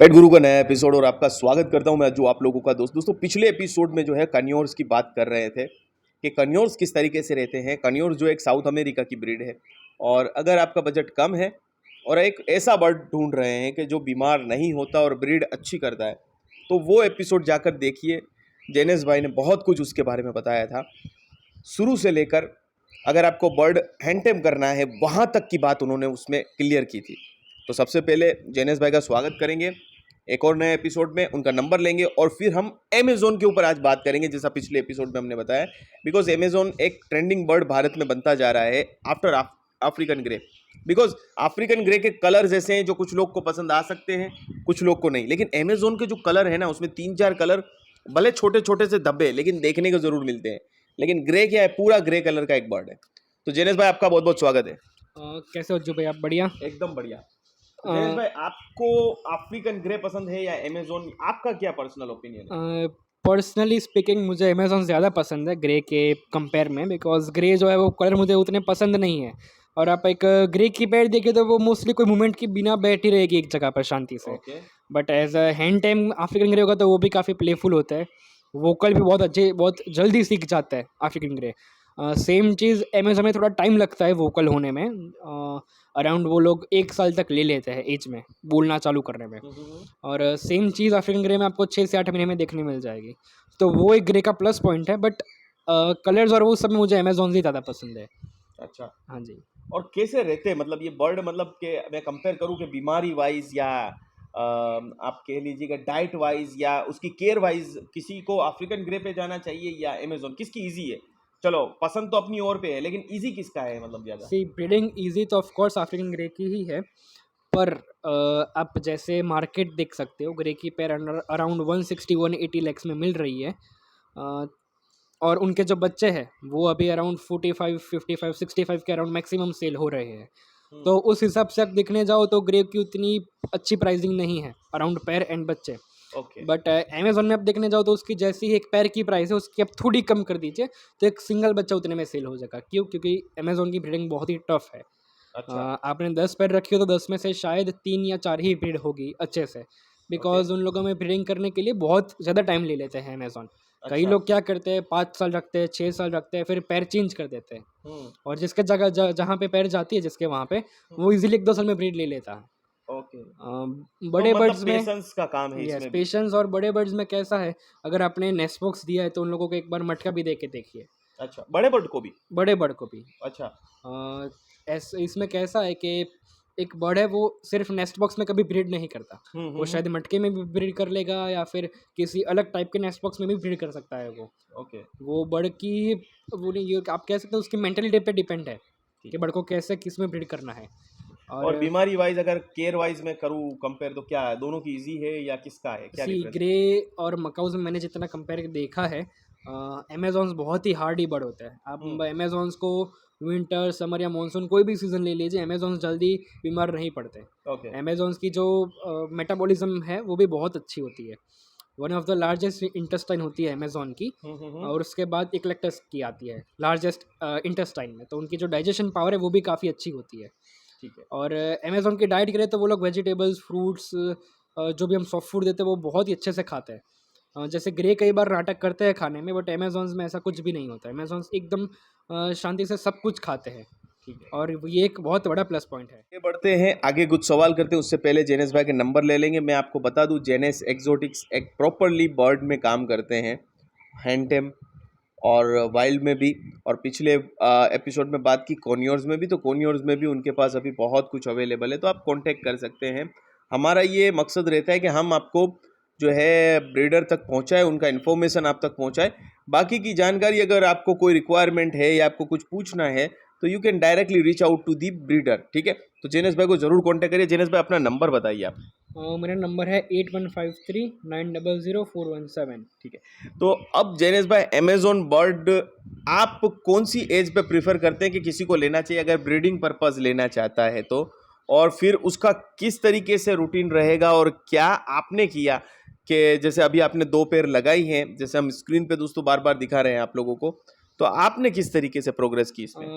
पेट गुरु का नया एपिसोड और आपका स्वागत करता हूं मैं जो आप लोगों का दोस्तों पिछले एपिसोड में जो है कन्योर्स की बात कर रहे थे कि कन्योर्स किस तरीके से रहते हैं। कन्योर्स जो एक साउथ अमेरिका की ब्रीड है और अगर आपका बजट कम है और एक ऐसा बर्ड ढूंढ रहे हैं कि जो बीमार नहीं होता और ब्रीड अच्छी करता है तो वो एपिसोड जाकर देखिए। जेनेस भाई ने बहुत कुछ उसके बारे में बताया था शुरू से लेकर। अगर आपको बर्ड हैंडटेम करना है वहाँ तक की बात उन्होंने उसमें क्लियर की थी। तो सबसे पहले जेनेस भाई का स्वागत करेंगे एक और नए एपिसोड में, उनका नंबर लेंगे और फिर हम अमेजोन के ऊपर आज बात करेंगे जैसा पिछले एपिसोड में हमने बताया। बिकॉज अमेजोन एक ट्रेंडिंग बर्ड भारत में बनता जा रहा है after African grey. Because African grey के कलर ऐसे हैं जो कुछ लोग को पसंद आ सकते हैं कुछ लोग को नहीं, लेकिन अमेजोन के जो कलर है ना उसमें 3-4 कलर भले छोटे छोटे से धब्बे लेकिन देखने को जरूर मिलते हैं। लेकिन ग्रे क्या है, पूरा ग्रे कलर का एक बर्ड है। तो जेनेस भाई आपका बहुत बहुत स्वागत है। कैसे हो जो भाई? आप बढ़िया? एकदम बढ़िया। जेनेस भाई आपको अफ्रीकन ग्रे पसंद है या अमेजोन, आपका क्या पर्सनल ओपिनियन है? पर्सनली स्पीकिंग मुझे अमेजोन ज़्यादा पसंद है ग्रे के कंपेयर में, बिकॉज ग्रे जो है वो कलर मुझे उतने पसंद नहीं है। और आप एक ग्रे की पेड़ देखिए तो वो मोस्टली कोई मूवमेंट के बिना बैठी रहेगी एक जगह पर शांति से। Okay but as a hand time African grey होगा तो वो भी काफ़ी प्लेफुल होता है, वोकल भी बहुत अच्छे, बहुत जल्दी सीख जाता है अफ्रीकन ग्रे। सेम चीज़ अमेजोन में थोड़ा टाइम लगता है वोकल होने में। अराउंड वो लोग 1 साल तक ले लेते हैं एज में बोलना चालू करने में। और सेम चीज़ अफ्रीकन ग्रे में आपको 6 से 8 महीने में देखने मिल जाएगी। तो वो एक ग्रे का प्लस पॉइंट है। बट कलर्स और वो सब में मुझे अमेजोन ही ज़्यादा पसंद है। अच्छा, हाँ जी। और कैसे रहते हैं मतलब ये बर्ड, मतलब कि मैं कंपेयर करूँ कि बीमारी वाइज या आप कह लीजिएगा डाइट वाइज या उसकी केयर वाइज किसी को अफ्रीकन ग्रे पे जाना चाहिए या अमेजोन, किसकी इजी है? चलो पसंद तो अपनी ओर पे है लेकिन इजी किसका है मतलब ज़्यादा? सी ब्रीडिंग इजी तो ऑफ कोर्स अफ्रीकन ग्रे की ही है। पर आप जैसे मार्केट देख सकते हो, ग्रे की पेयर अराउंड 160-180 लैक्स में मिल रही है। अ, और उनके जो बच्चे हैं वो अभी अराउंड 45-55-65 के अराउंड मैक्सिमम सेल हो रहे हैं। तो उस हिसाब से आप देखने जाओ तो ग्रे की उतनी अच्छी प्राइसिंग नहीं है अराउंड पेयर एंड बच्चे। ओके बट अमेजोन में आप देखने जाओ तो उसकी जैसी ही एक पैर की प्राइस है उसकी आप थोड़ी कम कर दीजिए तो एक सिंगल बच्चा उतने में सेल हो जाएगा। क्योंकि अमेजोन की ब्रीडिंग बहुत ही टफ है। अच्छा आपने 10 पैर रखी हो तो 10 में से शायद 3 या 4 ही ब्रीड होगी अच्छे से, बिकॉज उन लोगों में ब्रीडिंग करने के लिए बहुत ज़्यादा टाइम ले लेते हैं अमेजोन। कई अच्छा लोग क्या करते हैं 5 साल रखते हैं, 6 साल रखते हैं, फिर पैर चेंज कर देते हैं। हम्म और जिसके जगह जहाँ पे पैर जाती है जिसके वहाँ पे वो इजीली 1-2 साल में ब्रीड ले लेता है। ओके। तो बड़े मतलब बर्ड्स में पेशेंस का काम है यस इसमें भी। पेशेंस। और बड़े बर्ड्स में कैसा है, अगर आपने नेस्ट बॉक्स दिया है तो उन लोगों को एक बार मटका भी दे के देखिए, अच्छा, बड़े बर्ड को भी? बड़े बर्ड को भी। अच्छा इसमें कैसा है कि एक बर्ड है वो सिर्फ नेस्ट बॉक्स में कभी ब्रीड नहीं करता। वो शायद मटके में भी ब्रीड कर लेगा या फिर किसी अलग टाइप के नेस्ट बॉक्स में भी ब्रीड कर सकता है वो। ओके वो बर्ड की वो नहीं, ये आप कह सकते हो उसकी मेंटलिटी पे डिपेंड है कि बर्ड को कैसे किस में ब्रीड करना है। और और बीमारी वाइज अगर केयर वाइज में करूँ कंपेयर तो क्या है, दोनों की इजी है या किसका है, क्या सी डिफरेंस? ग्रे और मकाउस में मैंने जितना कंपेयर देखा है, अमेजोन्स बहुत ही हार्डी बर्ड होता है। आप हम्म अमेजोन्स को विंटर समर या मानसून कोई भी सीज़न ले लीजिए, अमेजोन्स जल्दी बीमार नहीं पड़ते। ओके अमेजोन्स की जो मेटाबॉलिज्म है वो भी बहुत अच्छी होती है। One of the largest intestine होती है अमेजोन की। हम्म। और उसके बाद इक्लेक्टस की आती है लार्जेस्ट इंटेस्टाइन में, तो उनकी जो डाइजेशन पावर है वो भी काफ़ी अच्छी होती है। ठीक है। और अमेजोन की डाइट करें तो वो लोग वेजिटेबल्स फ्रूट्स जो भी हम सॉफ्ट फूड देते हैं वो बहुत ही अच्छे से खाते हैं। जैसे ग्रे कई बार नाटक करते हैं खाने में, बट अमेजोन्स में ऐसा कुछ भी नहीं होता है। अमेजोन्स एकदम शांति से सब कुछ खाते हैं। ठीक है, और ये एक बहुत बड़ा प्लस पॉइंट है। आगे बढ़ते हैं, आगे कुछ सवाल करते हैं उससे पहले जेनेस भाई के नंबर ले लेंगे। मैं आपको बता दूं जेनेस एक्सोटिक्स एक प्रॉपरली बर्ड में काम करते हैं, हैंडटेम और वाइल्ड में भी। और पिछले एपिसोड में बात की कॉर्नियोर्स में भी, तो कॉर्नियोर्स में भी उनके पास अभी बहुत कुछ अवेलेबल है, तो आप कांटेक्ट कर सकते हैं। हमारा ये मकसद रहता है कि हम आपको जो है ब्रीडर तक पहुंचाए, उनका इन्फॉर्मेशन आप तक पहुंचाए। बाकी की जानकारी अगर आपको कोई रिक्वायरमेंट है या आपको कुछ पूछना है तो you can directly reach out to the breeder. ठीक है, तो जेनेस भाई को जरूर कांटेक्ट करिए। जेनेस भाई अपना नंबर बताइए आप। मेरा नंबर है 8153900417। ठीक है, तो अब जेनेस भाई अमेजोन बर्ड आप कौन सी एज पे प्रीफर करते हैं कि किसी को लेना चाहिए अगर ब्रीडिंग पर्पस लेना चाहता है तो? और फिर उसका किस तरीके से रूटीन रहेगा और क्या आपने किया कि जैसे अभी आपने 2 पैर लगाई हैं, जैसे हम स्क्रीन पे दोस्तों बार बार दिखा रहे हैं आप लोगों को, तो आपने किस तरीके से प्रोग्रेस की इसमें?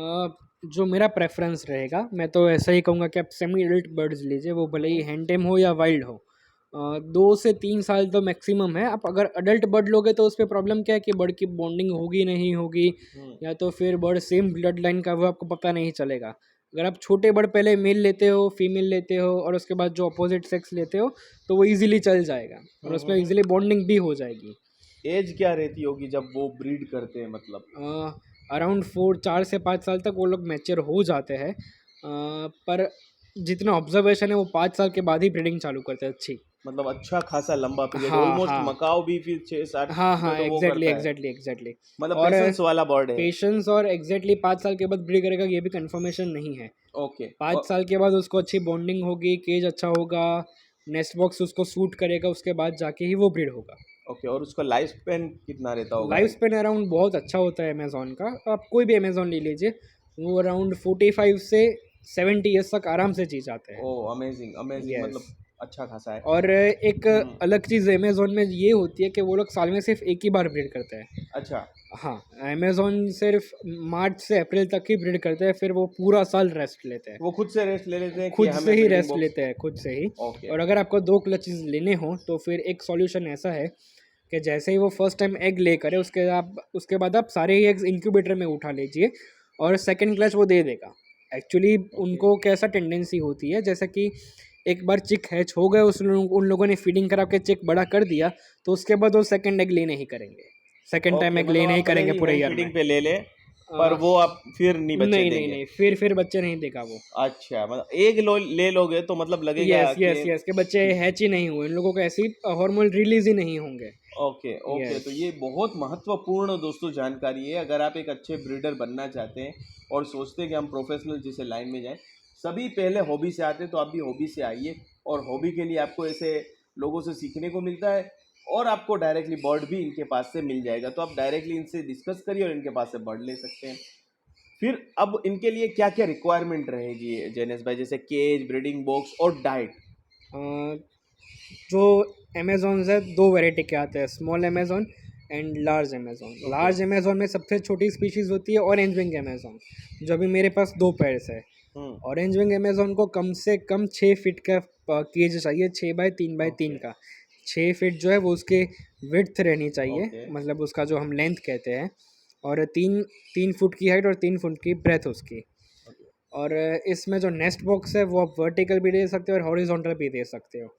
जो मेरा प्रेफरेंस रहेगा, मैं तो ऐसा ही कहूँगा कि आप सेमी एडल्ट बर्ड्स लीजिए, वो भले ही हैंडटेम हो या वाइल्ड हो। 2 से 3 साल तो मैक्सिमम है। आप अगर अडल्ट बर्ड लोगे तो उस पे प्रॉब्लम क्या है कि बर्ड की बॉन्डिंग होगी नहीं होगी, या तो फिर बर्ड सेम ब्लड लाइन का वो आपको पता नहीं चलेगा। अगर आप छोटे बर्ड पहले मेल लेते हो, फीमेल लेते हो और उसके बाद जो अपोजिट सेक्स लेते हो तो वो ईजिली चल जाएगा और उसमें ईजिली बॉन्डिंग भी हो जाएगी। एज क्या रहती होगी जब वो ब्रीड करते हैं मतलब? अराउंड 4 से 5 साल तक वो लोग मैच्योर हो जाते हैं, पर जितना ऑब्जर्वेशन है वो 5 साल के बाद ही ब्रीडिंग चालू करते हैं अच्छी। मतलब अच्छा खासा लंबा पीरियड, हाँ ऑलमोस्ट हाँ मकाओ भी फिर 6-7 हाँ में हाँ, तो वो एग्जैक्टली करता है। Exactly exactly. मतलब और पेशेंस वाला बर्ड है। पेशेंस और एग्जैक्टली 5 साल के बाद ब्रीड करेगा ये भी कंफर्मेशन नहीं है। ओके। 5 साल के बाद उसको अच्छी बॉन्डिंग होगी, केज अच्छा होगा, नेस्ट बॉक्स उसको सूट करेगा, उसके बाद जाके ही वो ब्रीड होगा। ओके, और उसका लाइफ स्पैन कितना रहता होगा? लाइफ स्पेन अराउंड बहुत अच्छा होता है अमेज़ॉन का। आप कोई भी अमेज़ॉन ले लीजिए, वो अराउंड 45 से 70 ईयर्स तक आराम से जी जाते हैं। ओह अमेजिंग अमेजिंग, यस। मतलब अच्छा खासा है। और एक अलग चीज़ अमेज़ॉन में ये होती है कि वो लोग साल में सिर्फ एक ही बार ब्रीड करते हैं। अच्छा। हाँ, अमेज़ॉन सिर्फ मार्च से अप्रैल तक ही ब्रीड करते हैं, फिर वो पूरा साल रेस्ट लेते हैं। वो खुद से रेस्ट ले लेते हैं कि खुद से हमें ही ब्रीडिंग रेस्ट बॉक्स? लेते हैं, खुद से ही। ओके। और अगर आपको 2 क्लचेस लेने हों तो फिर एक सॉल्यूशन ऐसा है कि जैसे ही वो फर्स्ट टाइम एग ले करे उसके बाद आप सारे ही एग्स इंक्यूबेटर में उठा लीजिए और सेकंड क्लच वो दे देगा। एक्चुअली उनको कैसा टेंडेंसी होती है, जैसे कि एक बार चिक हैच हो गए, उन लोगों ने फीडिंग करा के चिक बड़ा कर दिया, तो उसके बाद वो सेकंड एग ले नहीं करेंगे, सेकंड टाइम ओके, एग मतलब ले आप नहीं भले करेंगे ही पूरे होम ईयर में। फीडिंग पे ले ले, पर अ, वो आप फिर नहीं बच्चे नहीं नहीं देंगे। नहीं, फिर बच्चे नहीं देगा वो। अच्छा, मतलब एक ले लोगे तो मतलब लगेगा यस कि यस यस, के बच्चे हैच ही नहीं हुए, इन लोगों को ऐसी हार्मोन रिलीज ही नहीं होंगे। ओके ओके, तो यस। ये बहुत महत्वपूर्ण दोस्तों जानकारी है। अगर आप एक अच्छे ब्रीडर बनना चाहते हैं और सोचते हैं कि हम प्रोफेशनल जैसे लाइन में जाएं, सभी पहले हॉबी से आते हैं, तो आप भी हॉबी से आइए और हॉबी के लिए आपको ऐसे लोगों से सीखने को मिलता है और आपको डायरेक्टली बर्ड भी इनके पास से मिल जाएगा। तो आप डायरेक्टली इनसे डिस्कस करिए और इनके पास से बर्ड ले सकते हैं। फिर अब इनके लिए क्या क्या रिक्वायरमेंट रहेगी जेनेस भाई, जैसे केज, ब्रीडिंग बॉक्स और डाइट? जो अमेज़ोन है 2 वैरायटी के आते हैं, small Amazon and large Amazon. Okay. Large Amazon में सबसे छोटी स्पीशीज़ होती है ऑरेंज विंग अमेज़ोन, जो अभी मेरे पास 2 पेयर्स है। हम्म। ऑरेंज विंग अमेज़ोन को कम से कम 6 फीट का केज चाहिए, 6 बाय 3 बाय 3 ओके का। 6 फीट जो है वो उसकी विड्थ रहनी चाहिए, ओके मतलब उसका जो हम लेंथ कहते हैं, और 3 फुट की हाइट और 3 फुट की ब्रेथ उसकी। ओके। और इसमें जो नेस्ट बॉक्स है वो आप वर्टिकल भी दे सकते हो और हॉरिजॉन्टल भी दे सकते हो।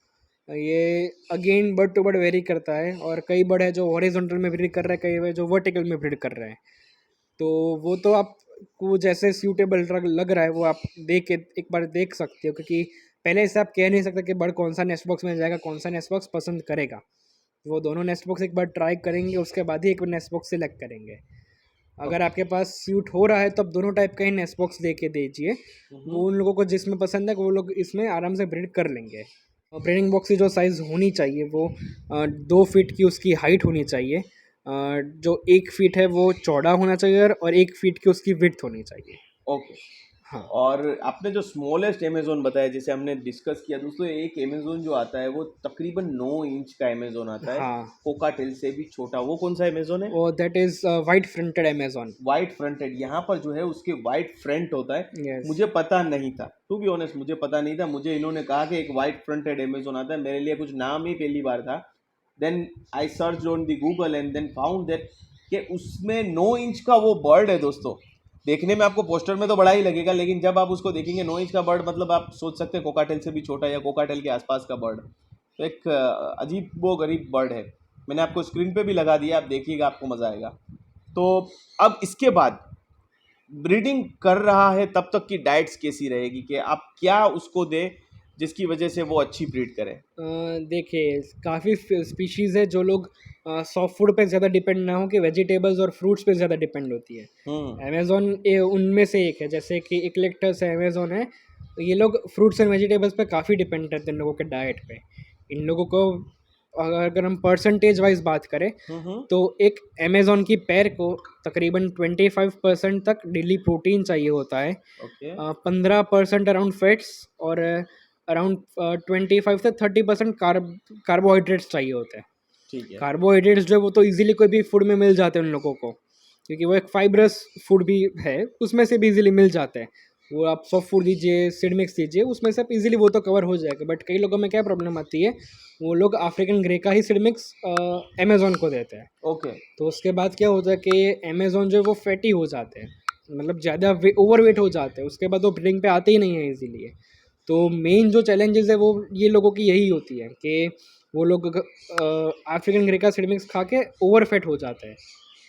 ये again bird to bird vary करता है, और कई बर्ड है जो हॉरिजॉन्टल में ब्रीड कर रहे हैं, कई है जो वर्टिकल में ब्रीड कर रहे हैं। तो वो तो आपको जैसे सूटेबल लग रहा है वो आप एक बार देख सकते हो, क्योंकि पहले से आप कह नहीं सकते कि बर्ड कौन सा नेस्ट बॉक्स में जाएगा, कौन सा नेस्ट बॉक्स पसंद करेगा। वो दोनों नेस्ट बॉक्स एक बार ट्राई करेंगे, उसके बाद ही एक नेस्ट बॉक्स सिलेक्ट करेंगे। अगर आपके पास सूट हो रहा है तो आप दोनों टाइप का ही नेस्ट बॉक्स दे के दीजिए। वो उन लोगों को जिसमें पसंद है वो लोग इसमें आराम से ब्रीड कर लेंगे। ब्रीडिंग बॉक्स की जो साइज़ होनी चाहिए वो 2 फीट की उसकी हाइट होनी चाहिए, जो 1 फीट है वो चौड़ा होना चाहिए और 1 फीट की उसकी विड्थ होनी चाहिए। ओके। हाँ और आपने जो स्मॉलेस्ट अमेज़ोन बताया, जैसे हमने डिस्कस किया दोस्तों, एक अमेज़ोन जो आता है वो तकरीबन 9 इंच का अमेज़ोन आता है, हाँ, कोकाटेल से भी छोटा। वो कौन सा अमेज़ोन है? वो that is white fronted Amazon. White fronted, यहाँ पर जो है उसके वाइट फ्रंट होता है। यस। मुझे पता नहीं था, टू बी ऑनेस्ट मुझे पता नहीं था। मुझे इन्होंने कहा कि एक वाइट फ्रंटेड अमेज़ोन आता है, मेरे लिए कुछ नाम ही पहली बार था। Then I search on the Google and then found that कि उसमें 9 इंच का वो बर्ड है दोस्तों। देखने में आपको पोस्टर में तो बड़ा ही लगेगा, लेकिन जब आप उसको देखेंगे 9 इंच का बर्ड, मतलब आप सोच सकते हैं कोकाटेल से भी छोटा या कोकाटेल के आसपास का बर्ड। तो एक अजीब वो गरीब बर्ड है। मैंने आपको स्क्रीन पे भी लगा दिया, आप देखिएगा, आपको मज़ा आएगा। तो अब इसके बाद ब्रीडिंग कर रहा है तब तक की डाइट्स कैसी रहेगी, कि आप क्या उसको दें जिसकी वजह से वो अच्छी ब्रीड करे? देखिए, काफ़ी स्पीशीज़ है जो लोग सॉफ्ट फूड पे ज़्यादा डिपेंड ना हो कि वेजिटेबल्स और फ्रूट्स पे ज़्यादा डिपेंड होती है। हम्म। अमेज़ॉन उनमें से एक है, जैसे कि इक्लेक्टस है, अमेज़ॉन है। तो ये लोग फ्रूट्स एंड वेजिटेबल्स पे काफ़ी डिपेंड करते हैं इन लोगों के डाइट पे। इन लोगों को अगर हम परसेंटेज वाइज बात करें हम्म। तो एक अमेज़ॉन की पैर को तकरीबन 25% तक डेली प्रोटीन चाहिए होता है, ओके। 15% अराउंड फैट्स और अराउंड 25 से 30% कार्बोहाइड्रेट्स चाहिए होते हैं। ठीक है। कार्बोहाइड्रेट्स जो है वो तो इजीली कोई भी फूड में मिल जाते हैं उन लोगों को, क्योंकि वो एक फाइब्रस फूड भी है, उसमें से भी इजीली मिल जाते हैं। वो आप सॉफ्ट फूड दीजिए, सीड मिक्स दीजिए, उसमें से आप इजीली वो तो कवर हो जाएगा। बट कई लोगों में क्या प्रॉब्लम आती है, वो लोग अफ्रीकन ग्रे का ही सीड मिक्स अमेज़न को देते हैं। ओके। तो उसके बाद क्या होता है कि अमेज़न जो है वो फैटी हो जाते हैं, मतलब ज़्यादा ओवरवेट हो जाते हैं, उसके बाद वो ब्रीडिंग पे आते ही नहीं है इजीलिए। तो मेन जो चैलेंजेस है वो ये लोगों की यही होती है कि वो लोग अफ्रीकन ग्रे का सीड मिक्स खा के ओवरफेट हो जाते हैं,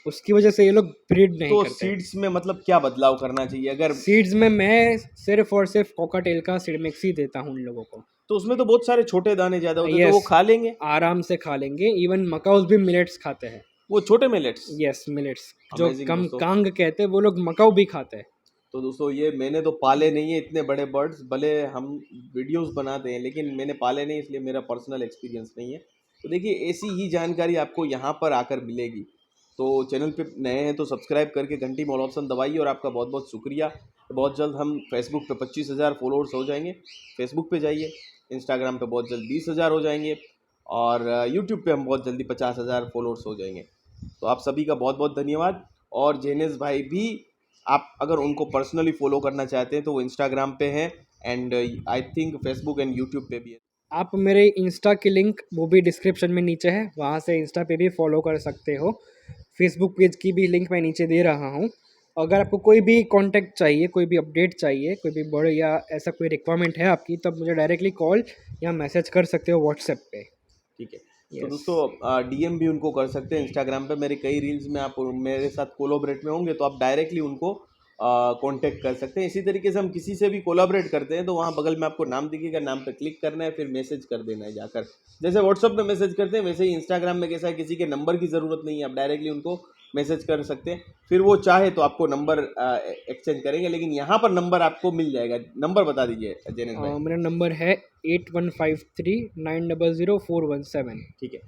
उसकी वजह से ये लोग ब्रीड नहीं तो करते। सीड्स में मतलब क्या बदलाव करना चाहिए अगर? सीड्स में मैं सिर्फ और सिर्फ कोकाटेल का सीड मिक्स ही देता हूँ उन लोगों को। तो उसमें तो बहुत सारे छोटे दाने ज्यादा होते हैं, तो वो यस, खा लेंगे? आराम से खा लेंगे। इवन मकाउस भी मिलेट्स खाते हैं। वो छोटे मिलेट्स? यस, मिलेट्स जो अमेजिंग कम दोस्तों। कांग कहते हैं, वो लोग मकाऊ भी खाते हैं। तो दोस्तों ये मैंने तो पाले नहीं है इतने बड़े बर्ड्स, भले हम वीडियोस बनाते हैं लेकिन मैंने पाले नहीं, इसलिए मेरा पर्सनल एक्सपीरियंस नहीं है। तो देखिए ऐसी ही जानकारी आपको यहाँ पर आकर मिलेगी। तो चैनल पे नए हैं तो सब्सक्राइब करके घंटी मॉल ऑप्शन दबाइए, और आपका बहुत बहुत शुक्रिया। बहुत जल्द हम फेसबुक पे 25,000 फॉलोअर्स हो जाएंगे, फेसबुक पे जाइए। इंस्टाग्राम पे बहुत जल्द 20,000 हो जाएंगे, और यूट्यूब पे हम बहुत जल्दी 50,000 फॉलोअर्स हो जाएंगे। तो आप सभी का बहुत बहुत धन्यवाद। और जेनेस भाई भी, आप अगर उनको पर्सनली फॉलो करना चाहते हैं तो वो इंस्टाग्राम पे हैं, and I think Facebook and YouTube पे भी है। आप मेरे इंस्टा की लिंक वो भी डिस्क्रिप्शन में नीचे है, वहाँ से इंस्टा पे भी फॉलो कर सकते हो। फेसबुक पेज की भी लिंक मैं नीचे दे रहा हूँ। अगर आपको कोई भी कांटेक्ट चाहिए, कोई भी अपडेट चाहिए, कोई भी बड़े या ऐसा कोई रिक्वायरमेंट है आपकी, तब मुझे डायरेक्टली कॉल या मैसेज कर सकते हो व्हाट्सएप पे। ठीक है। तो यस। दोस्तों डीएम भी उनको कर सकते हैं इंस्टाग्राम पे, मेरे कई रील्स में आप मेरे साथ कोलैबोरेट में होंगे तो आप डायरेक्टली उनको कांटेक्ट कर सकते हैं। इसी तरीके से हम किसी से भी कोलैबोरेट करते हैं तो वहाँ बगल में आपको नाम दिखेगा, नाम पे क्लिक करना है, फिर मैसेज कर देना है जाकर। जैसे व्हाट्सअप पे मैसेज करते हैं वैसे ही इंस्टाग्राम में कैसा है, किसी के नंबर की ज़रूरत नहीं है, आप डायरेक्टली उनको मैसेज कर सकते हैं। फिर वो चाहे तो आपको नंबर एक्सचेंज करेंगे, लेकिन यहाँ पर नंबर आपको मिल जाएगा। नंबर बता दीजिए जेनेस भाई। मेरा नंबर है 8153900417। ठीक है।